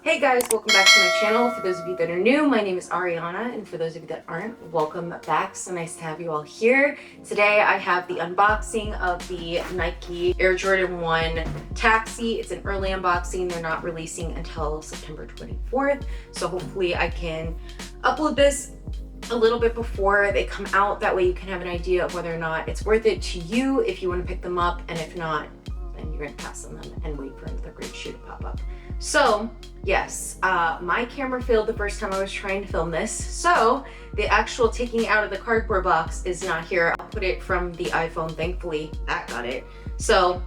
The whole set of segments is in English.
Hey guys, welcome back to my channel. For those of you that are new, my name is Arianna, and for those of you that aren't, welcome back. So nice to have you all here. Today I have the unboxing of the Nike Air Jordan 1 Taxi. It's an early unboxing. They're not releasing until September 24th. So hopefully I can upload this a little bit before they come out. That way you can have an idea of whether or not it's worth it to you if you want to pick them up, and if not, then you're gonna pass on them and wait for another great shoe to pop up. So yes, my camera failed the first time I was trying to film this, so the actual taking out of the cardboard box is not here. I'll put it from the iPhone. Thankfully that got it. So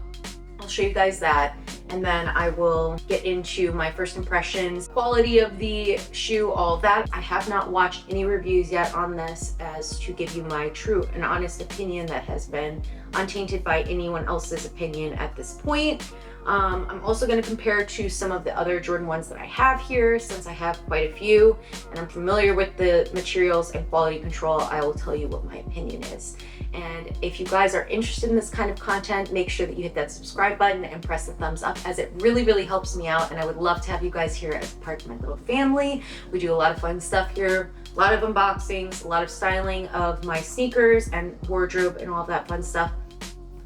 I'll show you guys that, and then I will get into my first impressions, quality of the shoe, all that. I have not watched any reviews yet on this as to give you my true and honest opinion that has been untainted by anyone else's opinion at this point. I'm also going to compare to some of the other Jordan 1s that I have here, since I have quite a few and I'm familiar with the materials and quality control. I will tell you what my opinion is. And if you guys are interested in this kind of content, make sure that you hit that subscribe button and press the thumbs up, as it really helps me out, and I would love to have you guys here as part of my little family. We do a lot of fun stuff here, a lot of unboxings, a lot of styling of my sneakers and wardrobe and all that fun stuff,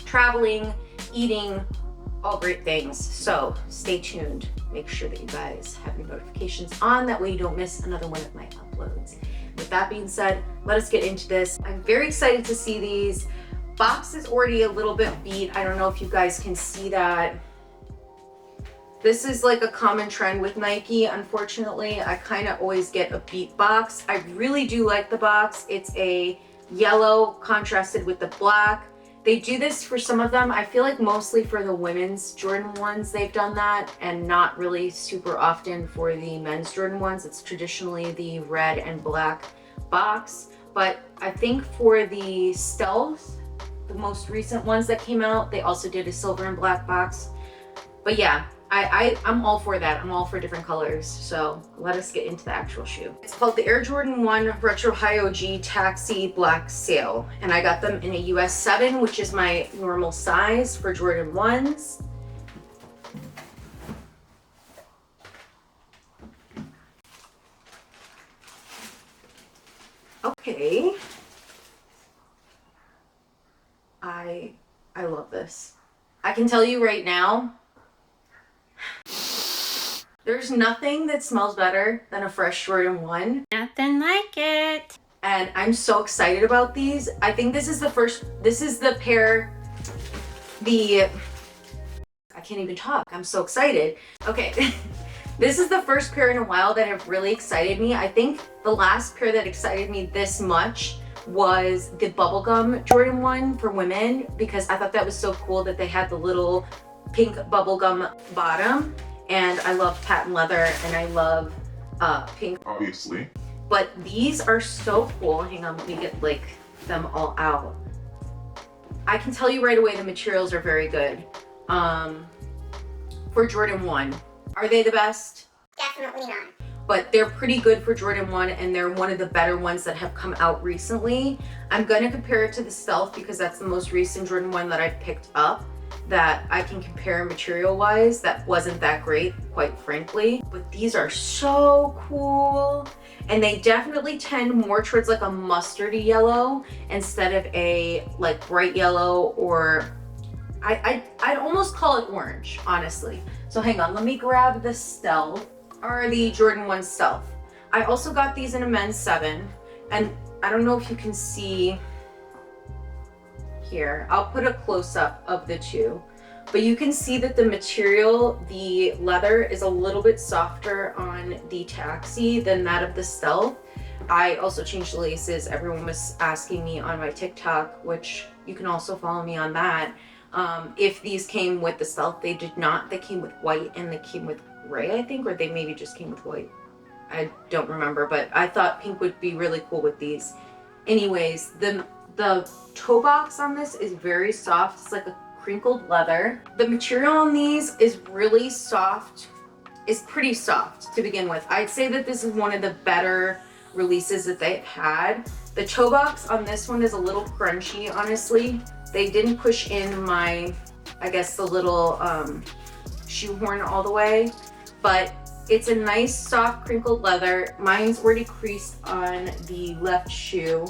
traveling, eating, all great things. So stay tuned. Make sure that you guys have your notifications on, that way you don't miss another one of my uploads. With that being said, let us get into this. I'm very excited to see these. Box is already a little bit beat. I don't know if you guys can see that. This is like a common trend with Nike. Unfortunately, I kind of always get a beat box. I really do like the box. It's a yellow contrasted with the black. They do this for some of them. I feel like mostly for the women's Jordan 1s they've done that, and not really super often for the men's Jordan 1s. It's traditionally the red and black box. But I think for the Stealth, the most recent ones that came out, they also did a silver and black box. But yeah, I'm all for that. I'm all for different colors. So let us get into the actual shoe. It's called the Air Jordan 1 Retro High OG Taxi Black Sail, and I got them in a US 7, which is my normal size for Jordan 1s. Okay. I love this. I can tell you right now, there's nothing that smells better than a fresh Jordan 1. Nothing like it. And I'm so excited about these. I think this is the pair, I can't even talk. I'm so excited. Okay. This is the first pair in a while that have really excited me. I think the last pair that excited me this much was the bubblegum Jordan 1 for women, because I thought that was so cool that they had the little pink bubblegum bottom. And I love patent leather, and I love pink, obviously. But these are so cool. Hang on, let me get like them all out. I can tell you right away the materials are very good. For Jordan 1, are they the best? Definitely not. But they're pretty good for Jordan 1, and they're one of the better ones that have come out recently. I'm gonna compare it to the Stealth because that's the most recent Jordan 1 that I've picked up that I can compare material wise. That wasn't that great, quite frankly, but these are so cool. And they definitely tend more towards like a mustardy yellow instead of a like bright yellow, or I'd almost call it orange, honestly. So hang on, let me grab the Stealth, or the Jordan 1 Stealth. I also got these in a men's 7, and I don't know if you can see here. I'll put a close-up of the two, but you can see that the material, the leather, is a little bit softer on the Taxi than that of the Stealth. I also changed the laces. Everyone was asking me on my TikTok, which you can also follow me on that, if these came with the Stealth. They did not. They came with white, and they came with gray, I think, or they maybe just came with white. I don't remember, but I thought pink would be really cool with these. Anyways, the toe box on this is very soft. It's like a crinkled leather. The material on these is really soft. It's pretty soft to begin with. I'd say that this is one of the better releases that they've had. The toe box on this one is a little crunchy, honestly. They didn't push in my, I guess, the little shoehorn all the way, but It's a nice soft crinkled leather. Mine's already creased on the left shoe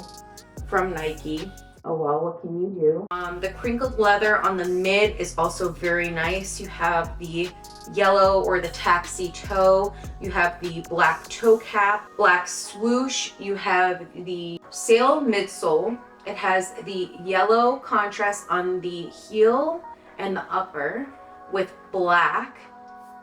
from Nike. Oh well, what can you do? The crinkled leather on the mid is also very nice. You have the yellow or the taxi toe. You have the black toe cap, black swoosh. You have the sail midsole. It has the yellow contrast on the heel and the upper with black.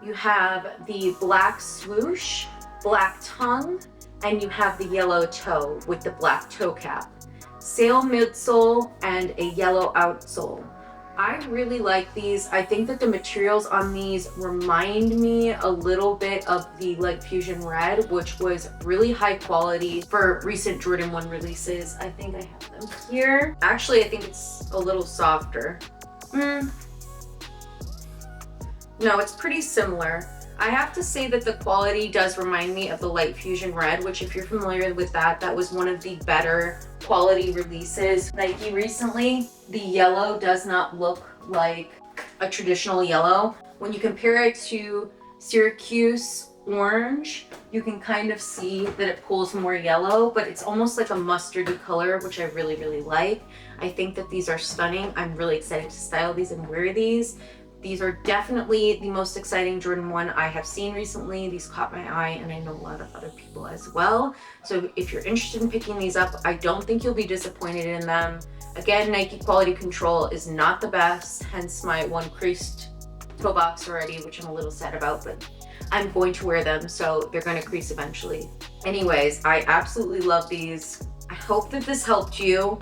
You have the black swoosh, black tongue, and you have the yellow toe with the black toe cap. Sail midsole and a yellow outsole. I really like these. I think that the materials on these remind me a little bit of the Light Fusion Red, which was really high quality for recent Jordan 1 releases. I think I have them here. Actually, I think it's a little softer. No, it's pretty similar. I have to say that the quality does remind me of the Light Fusion Red, which if you're familiar with that, that was one of the better quality releases Nike recently. The yellow does not look like a traditional yellow. When you compare it to Syracuse Orange, you can kind of see that it pulls more yellow, but it's almost like a mustardy color, which I really, really like. I think that these are stunning. I'm really excited to style these and wear these. These are definitely the most exciting Jordan 1 I have seen recently. These caught my eye, and I know a lot of other people as well. So if you're interested in picking these up, I don't think you'll be disappointed in them. Again, Nike quality control is not the best, hence my one creased toe box already, which I'm a little sad about, but I'm going to wear them, so they're going to crease eventually. Anyways, I absolutely love these. I hope that this helped you.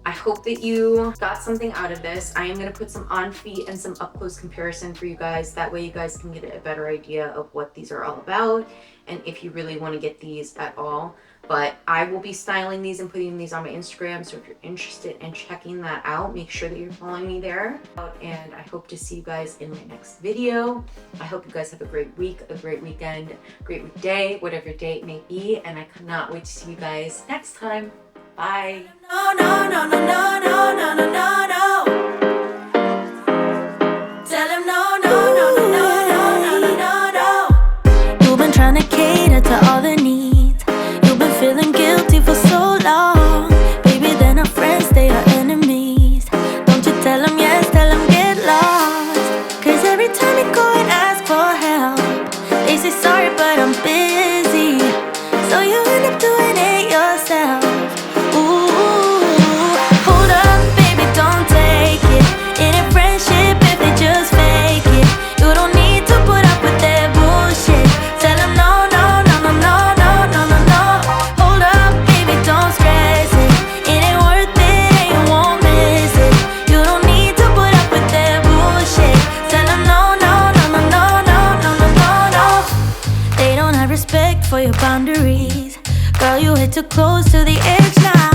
I hope that you got something out of this. I am going to put some on feet and some up close comparison for you guys. That way you guys can get a better idea of what these are all about and if you really want to get these at all. But I will be styling these and putting these on my Instagram. So if you're interested in checking that out, make sure that you're following me there. And I hope to see you guys in my next video. I hope you guys have a great week, a great weekend, great weekday, whatever day it may be. And I cannot wait to see you guys next time. Bye. No, no, no, no, no, no, no, no, no, no. Tell him no, no, no, no, no, no, no, no, no. You've been trying to cater to all the needs. You've been feeling guilty for so long. Baby, they're not friends, they are enemies. Don't you tell them yes, tell them get lost. Cause every time you go and ask for help, they say sorry, but I'm busy. So you end up doing it yourself. For your boundaries, girl, you hit too close to the edge now.